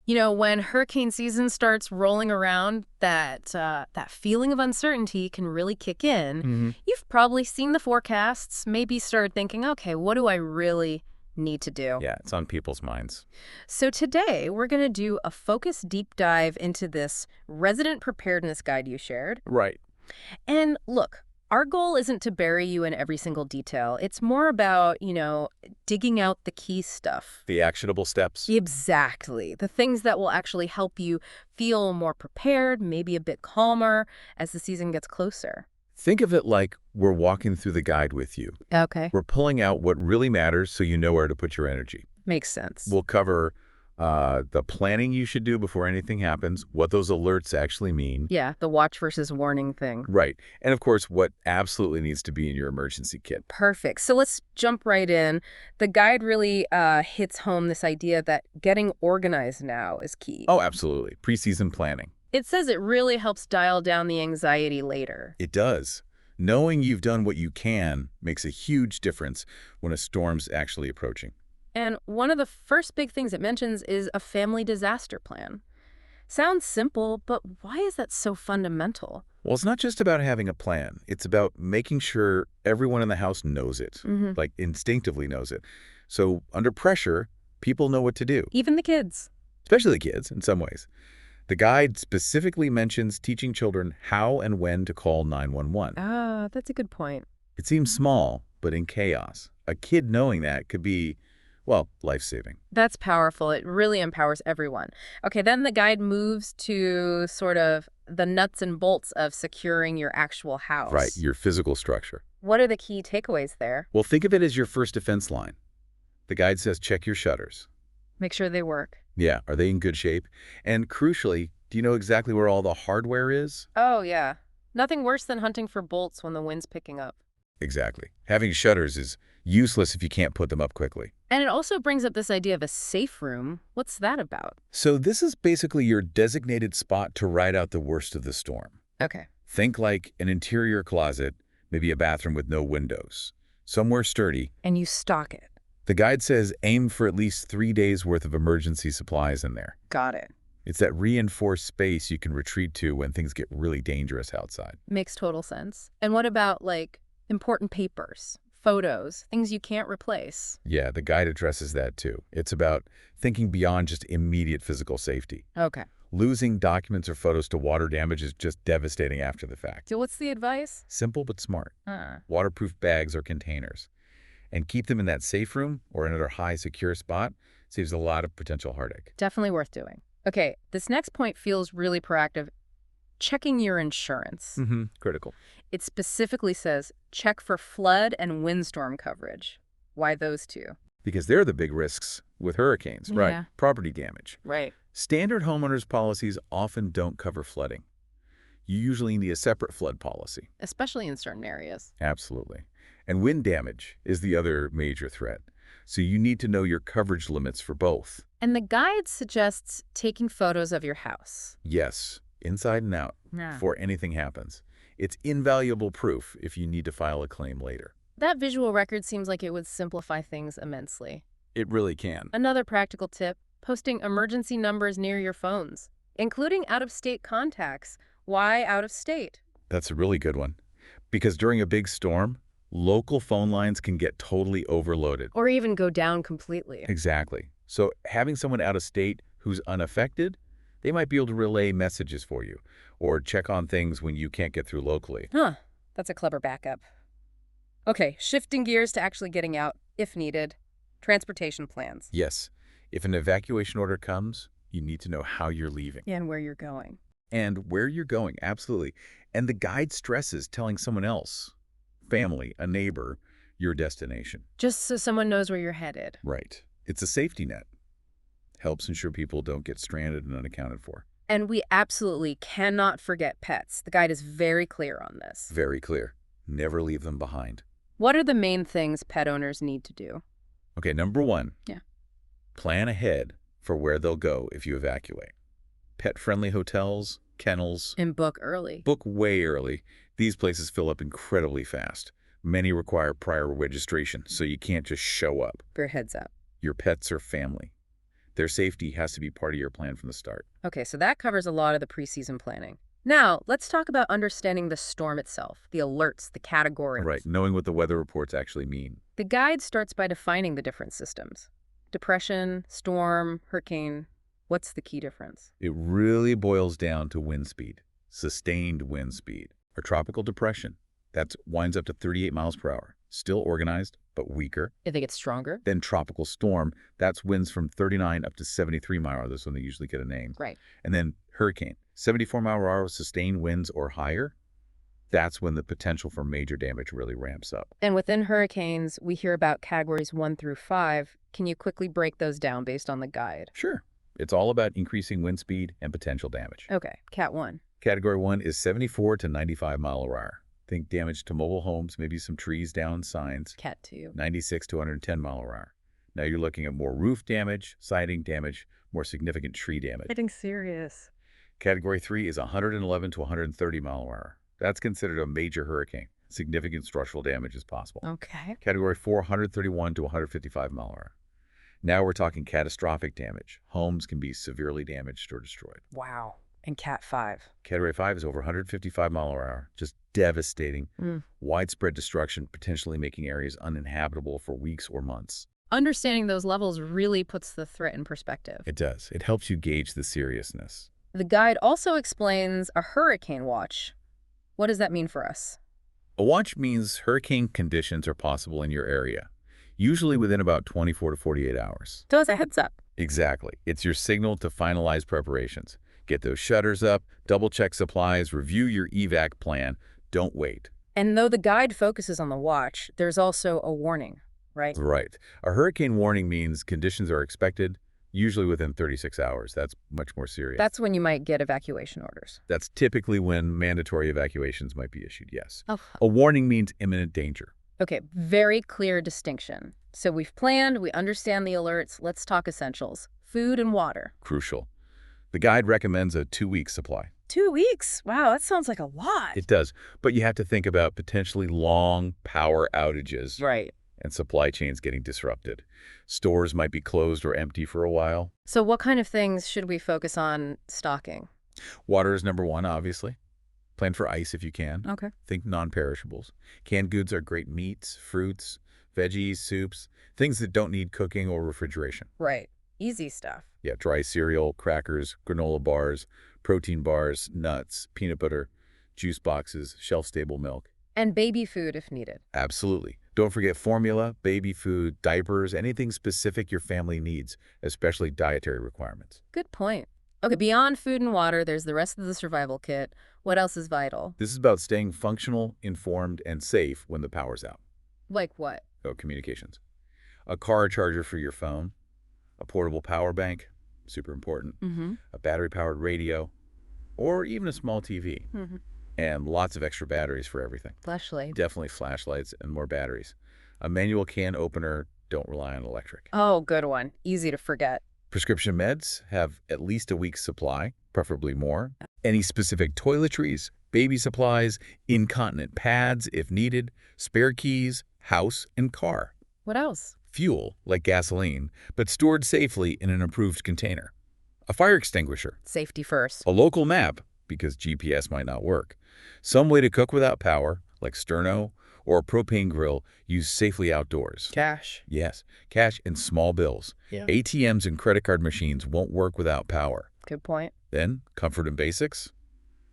When hurricane season starts rolling around, that feeling of uncertainty can really kick in. Hmm. You've probably seen the forecasts, maybe started thinking, okay, what do I really need to do? Yeah, it's on people's minds. So today, we're going to do a focused deep dive into this resident preparedness guide you shared. Right. And look, our goal isn't to bury you in every single detail. It's more about, digging out the key stuff. The actionable steps. Exactly. The things that will actually help you feel more prepared, maybe a bit calmer as the season gets closer. Think of it like we're walking through the guide with you. Okay. We're pulling out what really matters so you know where to put your energy. Makes sense. We'll cover the planning you should do before anything happens, what those alerts actually mean. Yeah, the watch versus warning thing. Right. And of course, what absolutely needs to be in your emergency kit. Perfect. So let's jump right in. The guide really hits home this idea that getting organized now is key. Oh, absolutely. Preseason planning. It says it really helps dial down the anxiety later. It does. Knowing you've done what you can makes a huge difference when a storm's actually approaching. And one of the first big things it mentions is a family disaster plan. Sounds simple, but why is that so fundamental? Well, it's not just about having a plan. It's about making sure everyone in the house knows it, like instinctively knows it. So under pressure, people know what to do, Even the kids. especially the kids in some ways. The guide specifically mentions teaching children how and when to call 911. Ah, that's a good point. It seems small, but in chaos, a kid knowing that could be, well, life-saving. That's powerful. It really empowers everyone. Okay, then the guide moves to sort of the nuts and bolts of securing your actual house. Right, your physical structure. What are the key takeaways there? Well, think of it as your first defense line. The guide says check your shutters. Make sure they work. Yeah, are they in good shape? And crucially, do you know exactly where all the hardware is? Oh, yeah. Nothing worse than hunting for bolts when the wind's picking up. Exactly. Having shutters is useless if you can't put them up quickly. And it also brings up this idea of a safe room. What's that about? So this is basically your designated spot to ride out the worst of the storm. Okay. Think like an interior closet, maybe a bathroom with no windows. Somewhere sturdy. And you stock it. The guide says aim for at least 3 days worth of emergency supplies in there. Got it. It's that reinforced space you can retreat to when things get really dangerous outside. Makes total sense. And what about, important papers, photos, things you can't replace? Yeah, the guide addresses that too. It's about thinking beyond just immediate physical safety. Okay. Losing documents or photos to water damage is just devastating after the fact. So what's the advice? Simple but smart. Uh, Waterproof bags or containers. And keep them in that safe room or another high secure spot saves a lot of potential heartache. Definitely worth doing. Okay, this next point feels really proactive. Checking your insurance. Critical. It specifically says check for flood and windstorm coverage. Why those two? Because they're the big risks with hurricanes, Yeah. right? Property damage. Right. Standard homeowners policies often don't cover flooding. You usually need a separate flood policy. Especially in certain areas. Absolutely. And wind damage is the other major threat. So you need to know your coverage limits for both. And the guide suggests taking photos of your house. Yes, inside and out, Yeah. before anything happens. It's invaluable proof if you need to file a claim later. That visual record seems like it would simplify things immensely. It really can. Another practical tip, posting emergency numbers near your phones, including out-of-state contacts. Why out-of-state? That's a really good one. Because during a big storm, local phone lines can get totally overloaded. Or even go down completely. Exactly. So having someone out of state who's unaffected, they might be able to relay messages for you or check on things when you can't get through locally. Huh, that's a clever backup. Okay, shifting gears to actually getting out, if needed. Transportation plans. Yes, if an evacuation order comes, you need to know how you're leaving. And where you're going. And where you're going, absolutely. And the guide stresses telling someone else, family, a neighbor, your destination. Just so someone knows where you're headed. Right. It's a safety net. Helps ensure people don't get stranded and unaccounted for. And we absolutely cannot forget pets. The guide is very clear on this. Very clear. Never leave them behind. What are the main things pet owners need to do? Okay, number one. Yeah. Plan ahead for where they'll go if you evacuate. Pet-friendly hotels, kennels. And book early. Book way early. These places fill up incredibly fast. Many require prior registration, so you can't just show up. Your heads up. Your pets are family. Their safety has to be part of your plan from the start. Okay, so that covers a lot of the preseason planning. Now, let's talk about understanding the storm itself, the alerts, the Right, categories. knowing what the weather reports actually mean. The guide starts by defining the different systems. Depression, storm, hurricane. What's the key difference? It really boils down to wind speed, sustained wind speed. A tropical depression, that winds up to 38 miles per hour. Still organized, but weaker. If they get stronger? Then tropical storm, that's winds from 39 up to 73 mile per hour. That's when they usually get a name. Right. And then hurricane, 74 mile per hour with sustained winds or higher. That's when the potential for major damage really ramps up. And within hurricanes, we hear about categories 1 through 5. Can you quickly break those down based on the guide? Sure. It's all about increasing wind speed and potential damage. Okay, Cat 1. Category 1 is 74 to 95 mile per hour. Think damage to mobile homes, maybe some trees down, signs. Cat 2. 96 to 110 mile per hour. Now you're looking at more roof damage, siding damage, more significant tree damage. Getting serious. Category 3 is 111 to 130 mile per hour. That's considered a major hurricane. Significant structural damage is possible. Okay. Category 4, 131 to 155 mile per hour. Now we're talking catastrophic damage. Homes can be severely damaged or destroyed. Wow. And Cat 5. Category 5 is over 155 mile per hour. Just devastating. Widespread destruction, potentially making areas uninhabitable for weeks or months. Understanding those levels really puts the threat in perspective. It does. It helps you gauge the seriousness. The guide also explains a hurricane watch. What does that mean for us? A watch means hurricane conditions are possible in your area, usually within about 24 to 48 hours. So as a heads up. Exactly. It's your signal to finalize preparations. Get those shutters up, double-check supplies, review your evac plan. Don't wait. And though the guide focuses on the watch, there's also a warning, right? Right. A hurricane warning means conditions are expected, usually within 36 hours. That's much more serious. That's when you might get evacuation orders. That's typically when mandatory evacuations might be issued, yes. Oh. A warning means imminent danger. Okay, very clear distinction. So we've planned, we understand the alerts. Let's talk essentials. Food and water. Crucial. The guide recommends a 2-week supply. 2 weeks? Wow, that sounds like a lot. It does, but you have to think about potentially long power outages. Right. And supply chains getting disrupted. Stores might be closed or empty for a while. So what kind of things should we focus on stocking? Water is number one, obviously. Plan for ice if you can. Okay. Think non-perishables. Canned goods are great meats, fruits, veggies, soups, things that don't need cooking or refrigeration. Right. Easy stuff. Yeah, dry cereal, crackers, granola bars, protein bars, nuts, peanut butter, juice boxes, shelf-stable milk. And baby food if needed. Absolutely. Don't forget formula, baby food, diapers, anything specific your family needs, especially dietary requirements. Good point. Okay, beyond food and water, there's the rest of the survival kit. What else is vital? This is about staying functional, informed, and safe when the power's out. Like what? Oh, communications. A car charger for your phone, a portable power bank, super important, a battery-powered radio, or even a small TV. And lots of extra batteries for everything. Flashlight. Definitely flashlights and more batteries. A manual can opener, don't rely on electric. Oh, good one. Easy to forget. Prescription meds have at least a week's supply, preferably more. Any specific toiletries, baby supplies, incontinent pads if needed, spare keys, house and car. What else? Fuel, like gasoline, but stored safely in an approved container. A fire extinguisher. Safety first. A local map, because GPS might not work. Some way to cook without power, like sterno, or a propane grill used safely outdoors. Cash. Yes, cash and small bills. Yeah. ATMs and credit card machines won't work without power. Good point. Then, comfort and basics.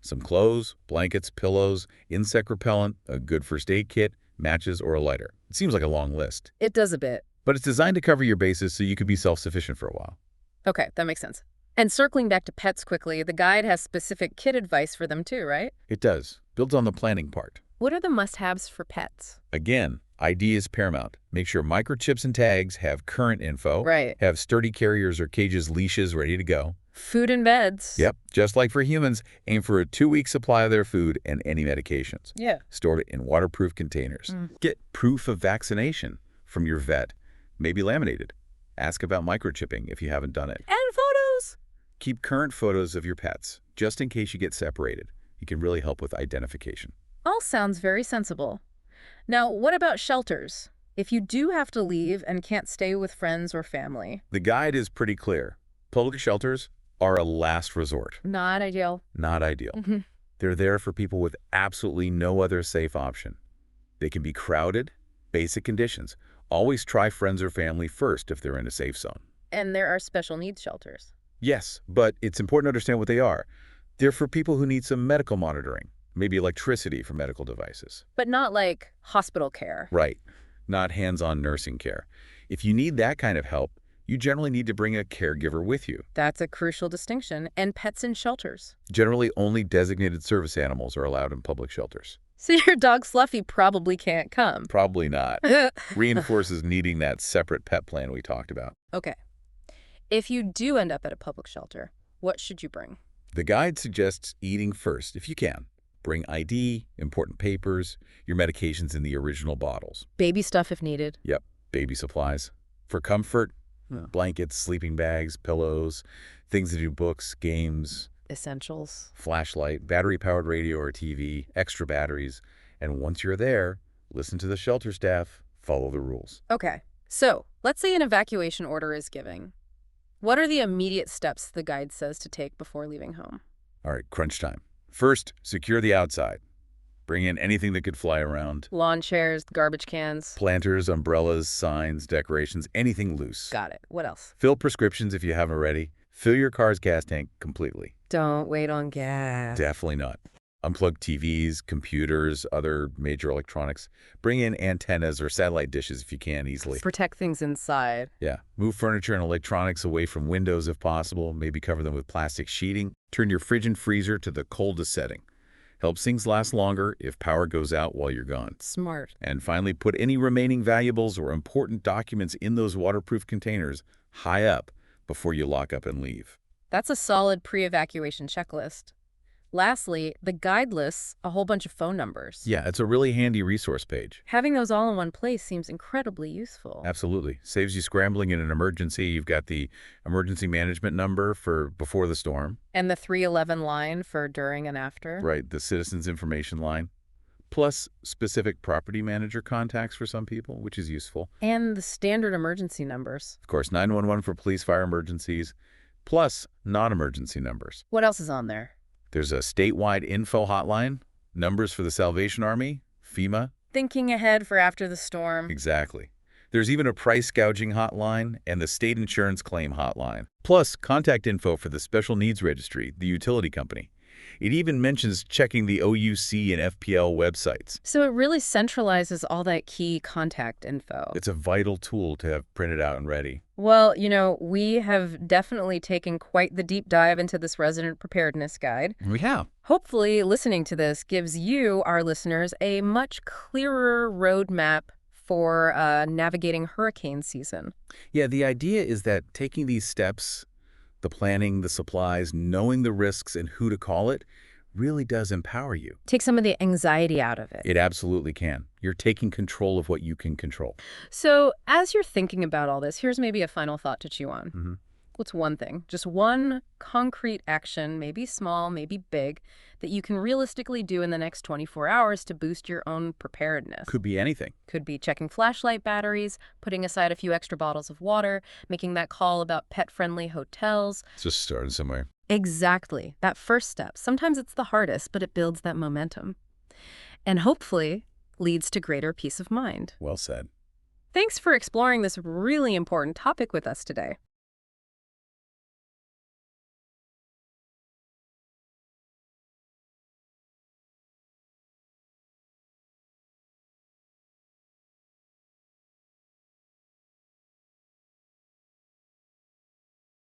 Some clothes, blankets, pillows, insect repellent, a good first aid kit, matches, or a lighter. It seems like a long list. It does a bit. But it's designed to cover your bases so you could be self-sufficient for a while. Okay, that makes sense. And circling back to pets quickly, the guide has specific kit advice for them too, right? It does. Builds on the planning part. What are the must-haves for pets? Again, ID is paramount. Make sure microchips and tags have current info. Right. Have sturdy carriers or cages, leashes ready to go. Food and beds. Yep. Just like for humans, aim for a 2-week supply of their food and any medications. Yeah. Stored in waterproof containers. Get proof of vaccination from your vet. Maybe laminated. Ask about microchipping if you haven't done it. And photos. Keep current photos of your pets, just in case you get separated. It can really help with identification. All sounds very sensible. Now, what about shelters? If you do have to leave and can't stay with friends or family. The guide is pretty clear. Public shelters are a last resort. Not ideal. Not ideal. They're there for people with absolutely no other safe option. They can be crowded, basic conditions. Always try friends or family first if they're in a safe zone. And there are special needs shelters. Yes, but it's important to understand what they are. They're for people who need some medical monitoring, maybe electricity for medical devices. But not like hospital care. Right, not hands-on nursing care. If you need that kind of help, you generally need to bring a caregiver with you. That's a crucial distinction. And pets in shelters. Generally, only designated service animals are allowed in public shelters. So your dog Fluffy probably can't come. Probably not. Reinforces needing that separate pet plan we talked about. Okay. If you do end up at a public shelter, what should you bring? The guide suggests eating first, if you can. Bring ID, important papers, your medications in the original bottles. Baby stuff if needed. Yep, baby supplies. For comfort, blankets, sleeping bags, pillows, things to do books, games. Essentials. Flashlight, battery-powered radio or TV, extra batteries. And once you're there, listen to the shelter staff, follow the rules. Okay. So, let's say an evacuation order is given. What are the immediate steps the guide says to take before leaving home? All right, crunch time. First, secure the outside. Bring in anything that could fly around. Lawn chairs, garbage cans. Planters, umbrellas, signs, decorations, anything loose. Got it. What else? Fill prescriptions if you haven't already. Fill your car's gas tank completely. Don't wait on gas. Definitely not. Unplug TVs, computers, other major electronics. Bring in antennas or satellite dishes if you can easily. Protect things inside. Yeah. Move furniture and electronics away from windows if possible. Maybe cover them with plastic sheeting. Turn your fridge and freezer to the coldest setting. Helps things last longer if power goes out while you're gone. Smart. And finally, put any remaining valuables or important documents in those waterproof containers high up before you lock up and leave. That's a solid pre-evacuation checklist. Lastly, the guide lists a whole bunch of phone numbers. Yeah, it's a really handy resource page. Having those all in one place seems incredibly useful. Absolutely. Saves you scrambling in an emergency. You've got the emergency management number for before the storm. And the 311 line for during and after. Right, the citizens information line. Plus specific property manager contacts for some people, which is useful. And the standard emergency numbers. Of course, 911 for police, fire emergencies, plus non-emergency numbers. What else is on there? There's a statewide info hotline, numbers for the Salvation Army, FEMA. Thinking ahead for after the storm. Exactly. There's even a price gouging hotline and the state insurance claim hotline. Plus, contact info for the Special Needs Registry, the utility company. It even mentions checking the OUC and FPL websites. So it really centralizes all that key contact info. It's a vital tool to have printed out and ready. Well, we have definitely taken quite the deep dive into this resident preparedness guide. We have. Hopefully, listening to this gives you, our listeners, a much clearer roadmap for navigating hurricane season. Yeah, the idea is that taking these steps, the planning, the supplies, knowing the risks and who to call it, really does empower you. Take some of the anxiety out of it. It absolutely can. You're taking control of what you can control. So as you're thinking about all this, here's maybe a final thought to chew on. What's one thing, just one concrete action, maybe small, maybe big, that you can realistically do in the next 24 hours to boost your own preparedness? Could be anything. Could be checking flashlight batteries, putting aside a few extra bottles of water, making that call about pet-friendly hotels. Just starting somewhere. Exactly. That first step. Sometimes it's the hardest, but it builds that momentum. And hopefully leads to greater peace of mind. Well said. Thanks for exploring this really important topic with us today.